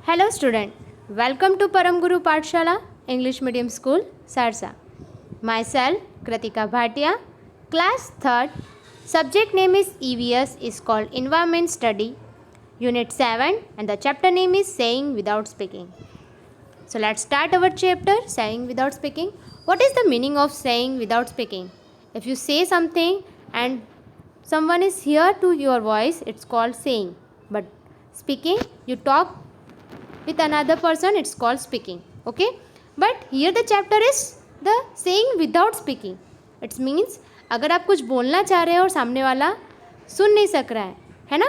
Hello student, welcome to Param Guru Pathshala English Medium School, Sarsa. Myself Kritika Bhatia, class 3rd. Subject name is EVS, is called Environment Study, Unit 7, and the chapter name is Saying Without Speaking. So let's start our chapter, Saying Without Speaking. What is the meaning of saying without speaking? If you say something and someone is here to your voice, it's called saying. But speaking, you talk with another person, it's called speaking. Okay, but here the chapter is the saying without speaking. It means अगर आप कुछ बोलना चाह रहे हो और सामने वाला सुन नहीं सक रहा है ना,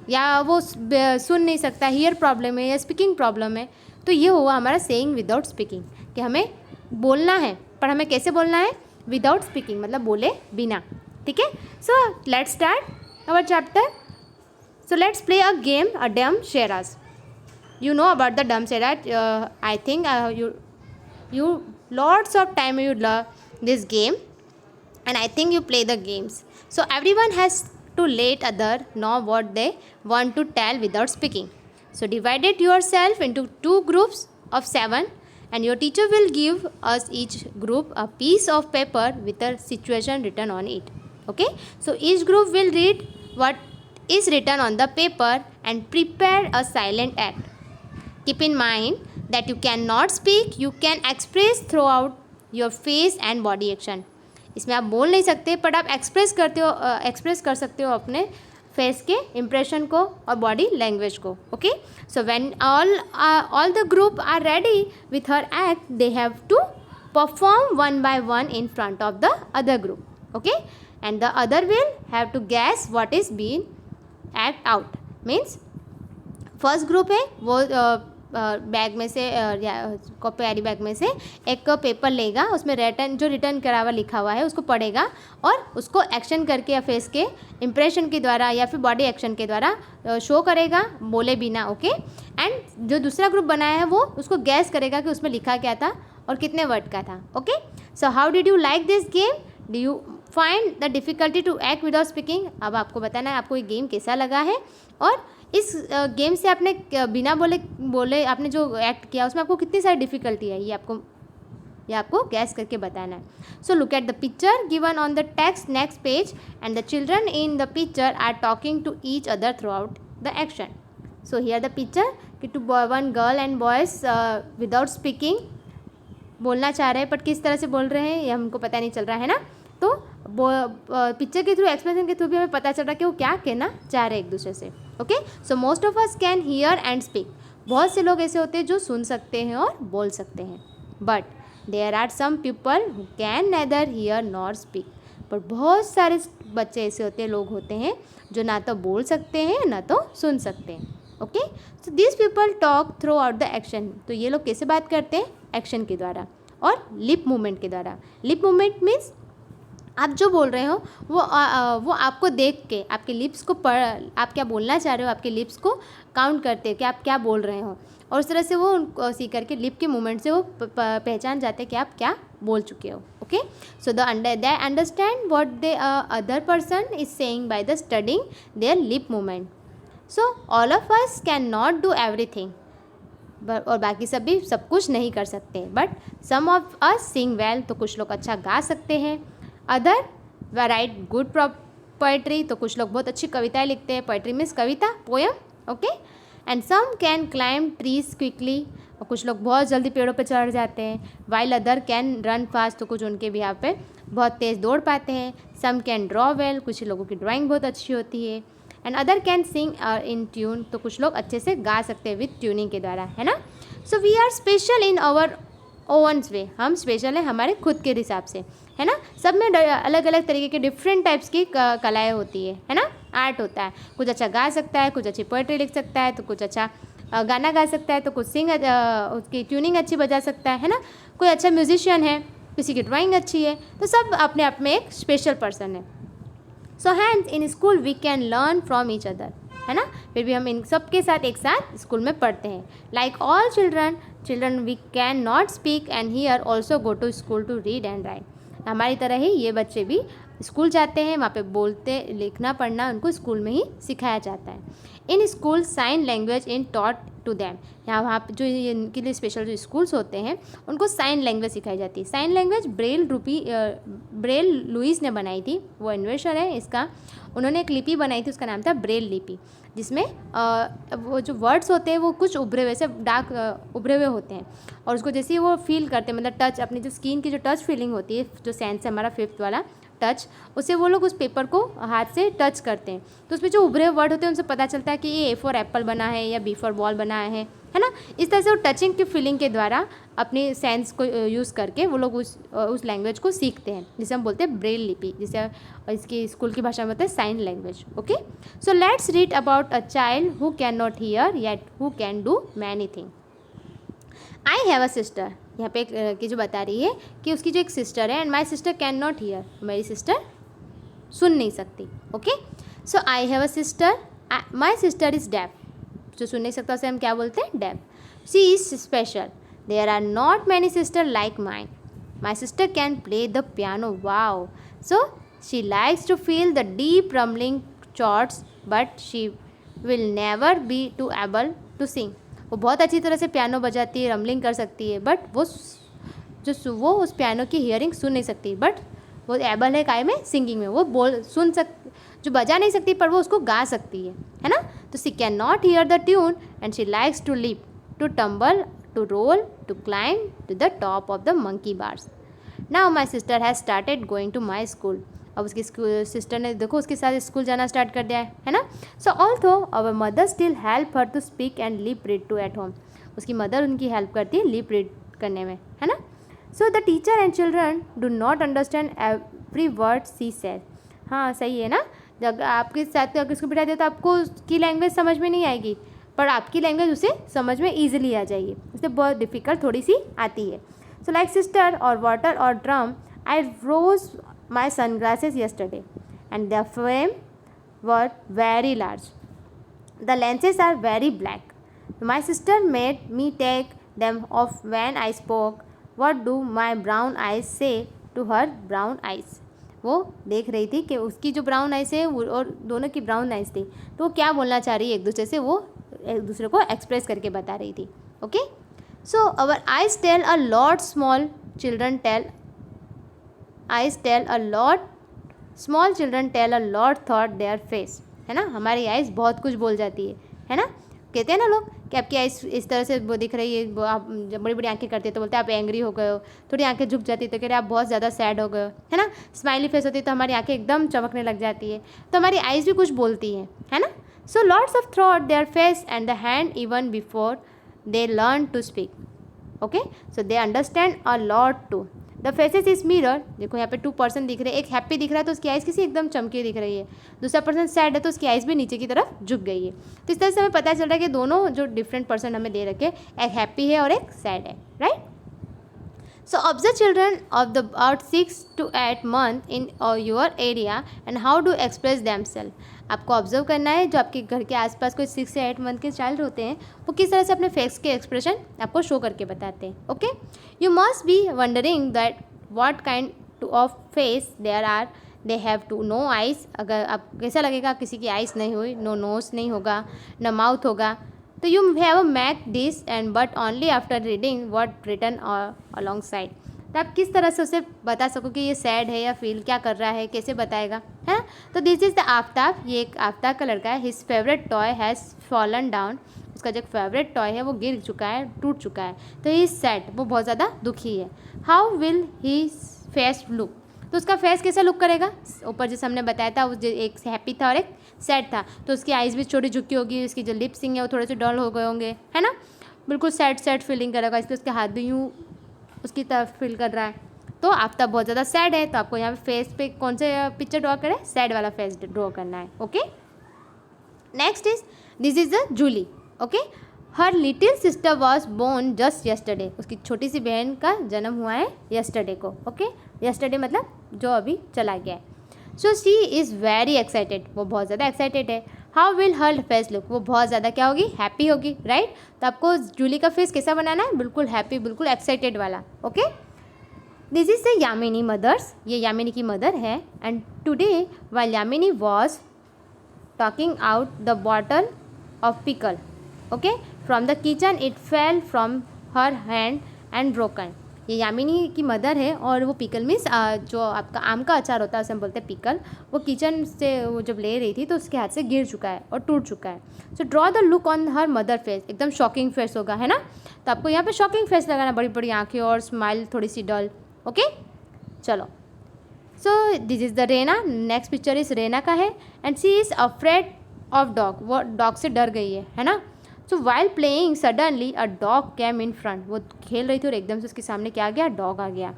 या वो सुन नहीं सकता, हियर प्रॉब्लम है या स्पीकिंग प्रॉब्लम है, तो ये हुआ हमारा सेइंग विदाउट स्पीकिंग, कि हमें बोलना है पर हमें कैसे बोलना है, विदाउट स्पीकिंग, मतलब बोले बिना. ठीक है. So let's start our chapter. So let's play a game, a dumb charades. You know about the dumb charades. I think you lots of time you love this game, and I think you play the games. So everyone has to let other know what they want to tell without speaking. So divide it yourself into 2 groups of 7, and your teacher will give us each group a piece of paper with a situation written on it. Okay, so each group will read what is written on the paper and prepare a silent act. Keep in mind that you cannot speak, you can express throughout your face and body action. इसमें आप बोल नहीं सकते, पर आप express कर सकते हो अपने फेस के इम्प्रेशन को और बॉडी लैंग्वेज को. Okay, so when all the group are ready with her act, they have to perform one by one in front of the other group. Okay, and the other will have to guess what is been act out. Means first group है वो bag में से carry bag में से एक paper लेगा, उसमें return करा हुआ लिखा हुआ है उसको पढ़ेगा और उसको एक्शन करके या फेस के इम्प्रेशन के द्वारा या फिर बॉडी एक्शन के द्वारा शो करेगा, बोले बिना. ओके, एंड जो दूसरा ग्रुप बनाया है वो उसको गैस करेगा कि उसमें लिखा क्या था और कितने वर्ड का था. Okay, so how did you like this game? Do you find the difficulty to act without speaking? अब आपको बताना है आपको ये गेम कैसा लगा है, और इस गेम से आपने बिना बोले आपने जो एक्ट किया उसमें आपको कितनी सारी डिफ़िकल्टी है, ये आपको गैस करके बताना है. So look at the picture given on the text next page, and the children in the picture are talking to each other throughout the action. So here the picture कि two one girl and boys without speaking बोलना चाह रहे हैं, but किस तरह से बोल रहे हैं ये हमको पता नहीं चल रहा है ना. तो पिक्चर के थ्रू, एक्सप्रेशन के थ्रू भी हमें पता चल रहा है कि वो क्या कहना चाह रहे हैं एक दूसरे से. Okay, so most of us can hear and speak. बहुत से लोग ऐसे होते हैं जो सुन सकते हैं और बोल सकते हैं, but there are some people who can neither hear nor speak. पर बहुत सारे बच्चे ऐसे होते हैं, लोग होते हैं जो ना तो बोल सकते हैं ना तो सुन सकते हैं. Okay, so this people talk throughout the action. तो ये लोग कैसे बात करते हैं? एक्शन के द्वारा और लिप मूवमेंट के द्वारा. लिप मूवमेंट मीन्स आप जो बोल रहे हो वो आपको देख के आपके लिप्स को आप क्या बोलना चाह रहे हो, आपके लिप्स को काउंट करते हैं कि आप क्या बोल रहे हो, और उस तरह से वो उनको सीख करके लिप के मूवमेंट से वो पहचान जाते हैं कि आप क्या बोल चुके हो. Okay, so they understand what the other person is saying by the studying their lip movement. So all of us can not do everything, और बाकी सब भी सब कुछ नहीं कर सकते, but some of us sing well. तो कुछ लोग अच्छा गा सकते हैं, अदर राइट गुड पोएट्री. तो कुछ लोग बहुत अच्छी कविताएं लिखते हैं. पोएट्री मीन्स कविता, poem. Okay, and some can climb trees quickly. और कुछ लोग बहुत जल्दी पेड़ों पे चढ़ जाते हैं. While other can run fast. तो कुछ उनके भी यहाँ पे बहुत तेज़ दौड़ पाते हैं. Some can draw well. कुछ लोगों की ड्राइंग बहुत अच्छी होती है. And other can sing in tune. तो कुछ लोग अच्छे से गा सकते हैं विथ ट्यूनिंग के द्वारा, है ना. So we are special in our owns way. हम स्पेशल हैं हमारे खुद के हिसाब से, है ना. सब में अलग अलग तरीके के डिफरेंट टाइप्स की कलाएँ होती है ना. आर्ट होता है. कुछ अच्छा गा सकता है, कुछ अच्छी पोएट्री लिख सकता है, तो कुछ अच्छा गाना गा सकता है, तो कुछ उसकी ट्यूनिंग अच्छी बजा सकता है ना. कोई अच्छा म्यूजिशियन है, किसी की ड्राइंग अच्छी है. तो सब अपने आप में एक स्पेशल पर्सन है. So hence in school we can learn from each other, है ना. फिर भी हम इन सब के साथ एक साथ स्कूल में पढ़ते हैं. Like all children we can not speak and hear also go to school to read and write. हमारी तरह ही ये बच्चे भी स्कूल जाते हैं, वहाँ पे बोलते लिखना पढ़ना उनको स्कूल में ही सिखाया जाता है. In school sign language in taught to them. यहाँ वहाँ पे जो इनके लिए स्पेशल जो स्कूल्स होते हैं उनको साइन लैंग्वेज सिखाई जाती है। साइन लैंग्वेज ब्रेल लुइस ने बनाई थी, वो इन्वेंशन है इसका। उन्होंने एक लिपि बनाई थी, उसका नाम था ब्रेल लिपि, जिसमें वो जो वर्ड्स होते हैं वो कुछ उभरे हुए से डार्क उभरे हुए होते हैं, और उसको जैसे ही वो फील करते हैं, मतलब टच, अपनी जो स्किन की जो टच फीलिंग होती है, जो सेंस है हमारा 5th वाला टच, उससे वो लोग उस पेपर को हाथ से टच करते हैं, तो उसमें जो उभरे वर्ड होते हैं उनसे पता चलता है कि ये A फॉर एप्पल बना है या B फॉर बॉल बना है ना। इस तरह से वो टचिंग की फीलिंग के द्वारा अपनी सेंस को यूज़ करके वो लोग उस लैंग्वेज को सीखते हैं, जिसे हम बोलते हैं ब्रेल लिपि, जिसे इसकी स्कूल की भाषा में होता है sign language. Okay, so let's read about a child who can not hear yet who can do many thing. I have a sister, यहाँ पे की जो बता रही है कि उसकी जो एक सिस्टर है, and my sister can not hear, मेरी सिस्टर सुन नहीं सकती। Okay, so I have a sister, my sister is deaf, जो सुन नहीं सकता उसे हम क्या बोलते हैं, deaf. She is special, there are not many sister like mine, my sister can play the piano, wow, so she likes to feel the deep rumbling chords but she will never be to able to सिंग। वो बहुत अच्छी तरह से piano बजाती है, rumbling कर सकती है, बट वो उस पियानो की हियरिंग सुन नहीं सकती, बट वो एबल है काय में, सिंगिंग में, वो जो बजा नहीं सकती पर वो उसको गा सकती है ना। तो she can not hear the tune and she likes to leap, to tumble, to roll, to climb to the top of the monkey bars. Now my sister has started going to my school, अब उसकी sister ने देखो उसके साथ school जाना start कर दिया है ना। So although our mother still help her to speak and lip read to at home, उसकी मदर उनकी हेल्प करती है लिप रीड करने में, है ना। So the teacher and children do not understand every word she said, हाँ सही है ना, जब आपके साथ अगर इसको बिठा दिया तो आपको उसकी लैंग्वेज समझ में नहीं आएगी, पर आपकी लैंग्वेज उसे समझ में ईजिली आ जाएगी, उससे बहुत डिफ़िकल्ट थोड़ी सी आती है। सो लाइक सिस्टर और वाटर और drum, I lose my sunglasses yesterday and their frame were very large. The lenses are very black. My sister made me take them off when I spoke. What do my brown eyes say to her brown eyes? वो देख रही थी कि उसकी जो brown eyes है और दोनों की ब्राउन आइज थी, तो वो क्या बोलना चाह रही है एक दूसरे से, वो एक दूसरे को एक्सप्रेस करके बता रही थी। Okay, so our eyes tell a lot, small children tell eyes tell a lot, small children tell a lot thought their face, है ना। हमारी आइज बहुत कुछ बोल जाती है ना। कहते हैं ना लोग कि आपकी आइज इस तरह से वो दिख रही है, आप जब बड़ी बड़ी आंखें करते हैं तो बोलते हैं आप एंग्री हो गए हो, थोड़ी आंखें झुक जाती है तो कह रहे आप बहुत ज़्यादा सैड हो गए हो, है ना। स्माइली फेस होती है तो हमारी आंखें एकदम चमकने लग जाती है, तो हमारी आइज भी कुछ बोलती है ना। So lots of thought their face and the hand even before they learn to speak. Okay, so they understand a lot too. The faces is mirror, देखो यहाँ पे 2 पर्सन दिख रहे हैं, एक हैप्पी दिख रहा है तो उसकी आइज़ किसी एकदम चमकी दिख रही है, दूसरा पर्सन सैड है तो उसकी आइज़ भी नीचे की तरफ झुक गई है। तो इस तरह से हमें पता चल रहा है कि दोनों जो डिफरेंट पर्सन हमें दे रखे, एक हैप्पी है और एक सैड है, right. So observe children of the about 6 to 8 month in your area and how do express them self. आपको ऑब्जर्व करना है, जो आपके घर के आसपास कोई 6 से 8 मंथ के चाइल्ड होते हैं वो किस तरह से अपने फेस के एक्सप्रेशन आपको शो करके बताते हैं। Okay, you must be wondering that what kind of face there are, they have to no eyes। अगर आप कैसा लगेगा किसी की आइज़ नहीं हुई, नो नोज नहीं होगा, न माउथ होगा, तो you have a make this and but only after reading what written alongside. तो आप किस तरह से उसे बता सको कि ये सैड है या फील क्या कर रहा है, कैसे बताएगा, है। तो दिस इज़ द आफ्ताब, ये एक आफ्ताब का लड़का है। His favourite toy has fallen down, उसका जो फेवरेट टॉय है वो गिर चुका है, टूट चुका है, तो ही इज़ सैड, वो बहुत ज़्यादा दुखी है। How will he face look, तो उसका फेस कैसा लुक करेगा, ऊपर जैसे हमने बताया था, वो एक हैप्पी था और एक सैड था, तो उसकी आइज़ भी छोटी झुकी होगी, उसकी जो लिप्सिंग है वो थोड़े से डल हो गए होंगे, है ना, बिल्कुल सैड फीलिंग करेगा, इसलिए उसके हाथ भी यूँ उसकी तरफ फील कर रहा है। तो आफ्ताब बहुत ज़्यादा सैड है, तो आपको यहाँ पे फेस पे कौन से पिक्चर ड्रॉ करें, सैड वाला फेस ड्रॉ करना है। Okay, next is this is the Julie. Okay, her little sister was born just yesterday, उसकी छोटी सी बहन का जन्म हुआ है यस्टरडे को। ओके, यस्टरडे मतलब जो अभी चला गया है। So she is very excited, वो बहुत ज़्यादा एक्साइटेड है। How will her face look, वो बहुत ज़्यादा क्या होगी, हैप्पी होगी, राइट। तो आपको जूली का फेस कैसा बनाना है, बिल्कुल हैप्पी, बिल्कुल एक्साइटेड वाला। Okay, this is the Yamini mothers, ये यामिनी की मदर है। And today while Yamini was talking out the bottle of pickle, okay, from the kitchen it fell from her hand and broken. ये यामिनी की मदर है और वो पिकल मीन्स जो आपका आम का अचार होता है उसे हम बोलते हैं पिकल, वो किचन से वो जब ले रही थी तो उसके हाथ से गिर चुका है और टूट चुका है। So draw the look on her mother face, एकदम शॉकिंग फेस होगा, है ना। तो आपको यहाँ पे शॉकिंग फेस लगाना, बड़ी बड़ी आँखें और स्माइल थोड़ी सी डल। ओके चलो, so this is the Rena. Next picture is Rena का है and she is afraid of dog, वो डॉग से डर गई है ना। So while playing suddenly a dog came in front, वो खेल रही थी और एकदम से उसके सामने क्या आ गया, डॉग आ गया।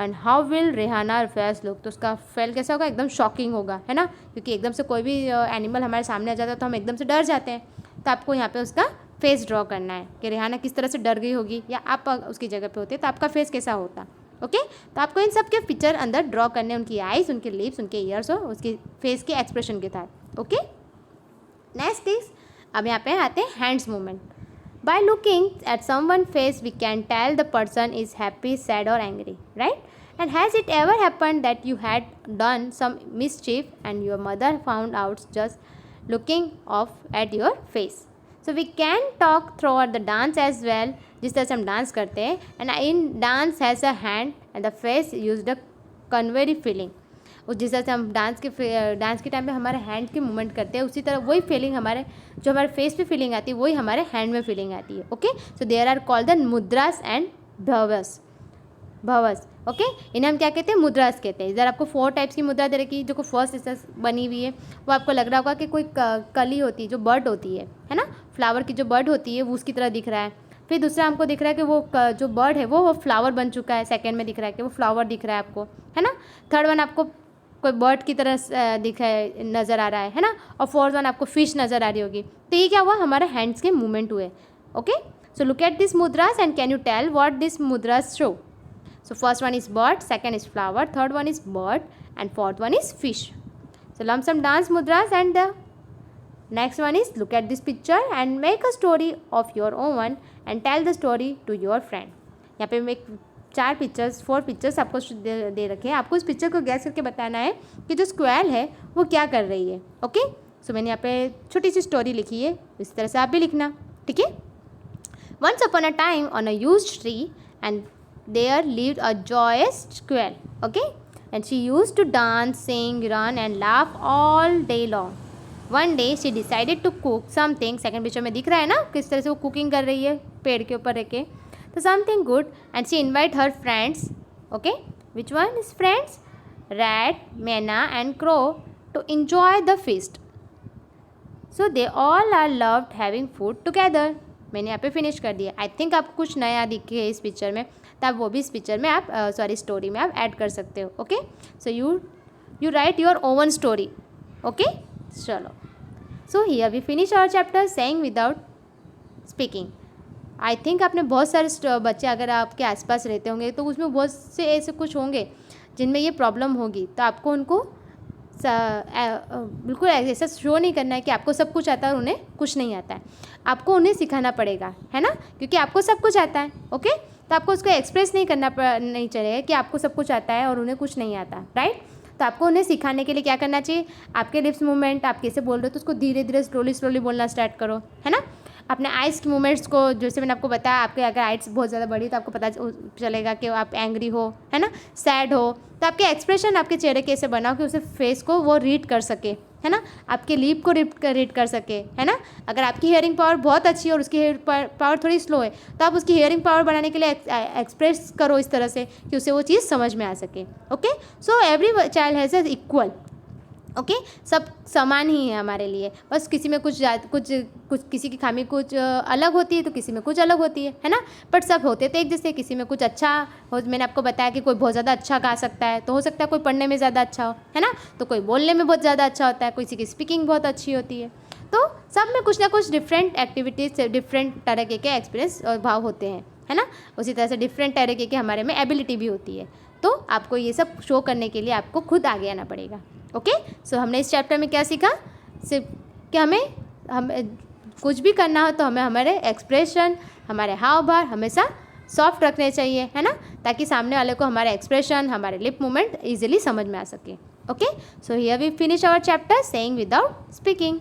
And how will Rehana face look, तो उसका फेल कैसा होगा, एकदम शॉकिंग होगा, है ना, क्योंकि एकदम से कोई भी एनिमल हमारे सामने आ जाता है तो हम एकदम से डर जाते हैं। तो आपको यहाँ पे उसका फेस ड्रॉ करना है कि रेहाना किस तरह से डर गई होगी, या आप उसकी जगह पे होते तो आपका फेस कैसा होता। ओके तो आपको इन सब के पिक्चर अंदर ड्रॉ करने, उनकी आइज़, उनके लिप्स, उनके ईयर्स और उसकी फेस के एक्सप्रेशन के साथ। ओके नेक्स्ट इज, अब यहाँ पे आते हैं hands movement. By looking at someone face we can tell the person is happy, sad और angry, right. And has it ever happened that you had done some mischief and your mother found out just looking of at your face. So we can talk throughout the dance as well, जिस तरह से हम dance करते हैं। And in dance has a hand and the face use the कन्वेरी feeling, जिस तरह से हम डांस के टाइम पे हमारे हैंड की मूवमेंट करते हैं, उसी तरह वही फीलिंग हमारे जो हमारे फेस पे फीलिंग आती है वही हमारे हैंड में फीलिंग आती है। Okay so there are called the mudras and bhavas. Okay इन्हें हम क्या कहते हैं, मुद्रास कहते हैं। इधर आपको 4 टाइप्स की मुद्रा दे रखी, जो फर्स्ट इस बनी हुई है वो आपको लग रहा होगा कि कोई कली होती है, जो बर्ड होती है ना, फ्लावर की जो बर्ड होती है वो उसकी तरह दिख रहा है। फिर दूसरा हमको दिख रहा है कि वो जो बर्ड है वो फ्लावर बन चुका है, सेकेंड में दिख रहा है कि वो फ्लावर दिख रहा है आपको, है ना। थर्ड वन आपको कोई बर्ड की तरह नज़र आ रहा है ना। और फोर्थ वन आपको फिश नज़र आ रही होगी। तो ये क्या हुआ, हमारे हैंड्स के मूवमेंट हुए। Okay so look at this mudras and can you tell what this mudras show. So first one is bird, second is flower, third one is bird and fourth one is fish. So learn some dance mudras and the next one is look at this picture and make a story of your own and tell the story to your friend. यहाँ पे मैं 4 pictures आपको दे रखे हैं। आपको इस picture को gas करके बताना है कि जो स्क्वायर है वो क्या कर रही है। ओके सो मैंने यहाँ पे छोटी सी स्टोरी लिखी है, इस तरह से आप भी लिखना, ठीक है। Once upon a time on a huge tree and there lived a joyous squirrel. Okay and she used to dance, sing, run and laugh all day long. One day she decided to cook something, second picture में दिख रहा है ना किस तरह से वो cooking कर रही है पेड़ के ऊपर रह के, so something good, and she invite her friends. Okay which one is friends, rat, मैना and crow, to enjoy the feast. So they all are loved having food together. मैंने यहाँ पे फिनिश कर दिया। आई थिंक आपको कुछ नया दिखे इस पिक्चर में, तो आप वो भी इस पिक्चर में आप स्टोरी में आप ऐड कर सकते हो। Okay so you write your own story. Okay चलो, so here we finish our chapter saying without speaking. I think आपने बहुत सारे बच्चे अगर आपके आसपास रहते होंगे तो उसमें बहुत से ऐसे कुछ होंगे जिनमें ये प्रॉब्लम होगी, तो आपको उनको बिल्कुल ऐसा शो नहीं करना है कि आपको सब कुछ आता है और उन्हें कुछ नहीं आता है। आपको उन्हें सिखाना पड़ेगा, है ना, क्योंकि आपको सब कुछ आता है। ओके तो आपको उसको एक्सप्रेस नहीं चलेगा कि आपको सब कुछ आता है और उन्हें कुछ नहीं आता, राइट। तो आपको उन्हें सिखाने के लिए क्या करना चाहिए, आपके लिप्स मूवमेंट आप कैसे बोल रहे हो तो उसको धीरे धीरे स्लोली बोलना स्टार्ट करो, है ना। अपने आइज़ के मूवमेंट्स को, जैसे मैंने आपको बताया, आपके अगर आइज़ बहुत ज़्यादा बड़ी तो आपको पता चलेगा कि आप एंग्री हो, है ना, सैड हो, तो आपके एक्सप्रेशन आपके चेहरे कैसे बनाओ कि उसे फेस को वो रीड कर सके, है ना, आपके लिप को रीड कर सके, है ना। अगर आपकी हियरिंग पावर बहुत अच्छी है और उसकी हियरिंग पावर थोड़ी स्लो है तो आप उसकी हियरिंग पावर बढ़ाने के लिए एक्सप्रेस करो इस तरह से कि उसे वो चीज़ समझ में आ सके। Okay so every child has a equal. Okay सब समान ही है हमारे लिए, बस किसी में कुछ किसी की खामी कुछ अलग होती है तो किसी में कुछ अलग होती है ना, बट सब होते तो एक जैसे। किसी में कुछ अच्छा हो, मैंने आपको बताया कि कोई बहुत ज़्यादा अच्छा गा सकता है तो हो सकता है कोई पढ़ने में ज़्यादा अच्छा हो, है ना, तो कोई बोलने में बहुत ज़्यादा अच्छा होता है, किसी की स्पीकिंग बहुत अच्छी होती है। तो सब में कुछ ना कुछ डिफरेंट एक्टिविटीज़, डिफरेंट तरह के एक्सपीरियंस और भाव होते हैं, है ना। उसी तरह से डिफरेंट तरह के हमारे में एबिलिटी भी होती है। तो आपको ये सब शो करने के लिए आपको खुद आगे आना पड़ेगा। ओके सो हमने इस चैप्टर में क्या सीखा, सिर्फ कि हमें कुछ भी करना हो तो हमें हमारे एक्सप्रेशन, हमारे हाव भाव हमेशा सॉफ्ट रखने चाहिए, है ना, ताकि सामने वाले को हमारे एक्सप्रेशन, हमारे लिप मूवमेंट इजीली समझ में आ सके। Okay so here we finish our chapter saying without speaking.